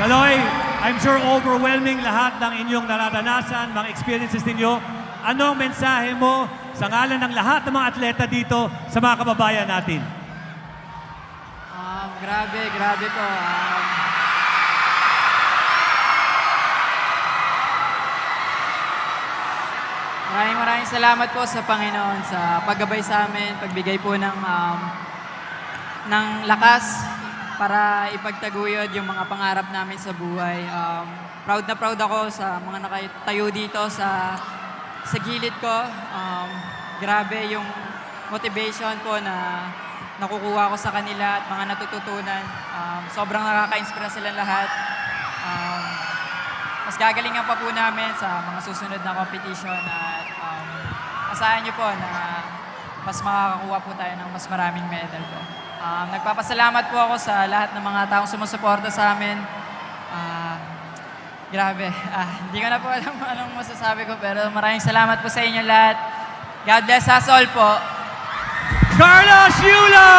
Kaloy, I'm sure overwhelming lahat ng inyong nararanasan, mga experiences ninyo. Anong mensahe mo sa ngalan ng lahat ng mga atleta dito sa mga kababayan natin? Grabe po. Maraming salamat po sa Panginoon sa paggabay sa amin, pagbigay po ng lakas para ipagtaguyod yung mga pangarap namin sa buhay. Proud na proud ako sa mga nakatayo dito sa gilid ko. Grabe yung motivation po na nakukuha ko sa kanila at mga natututunan. Sobrang nakaka-inspira silang lahat. Mas gagalingan pa po namin sa mga susunod na competition at asahan niyo po na mas makakakuha po tayo ng mas maraming medal po. Nagpapasalamat po ako sa lahat ng mga taong sumusuporta sa amin. Grabe. Hindi ko na po alam anong masasabi ko pero maraming salamat po sa inyo lahat. God bless us all po. Carlos Yulo!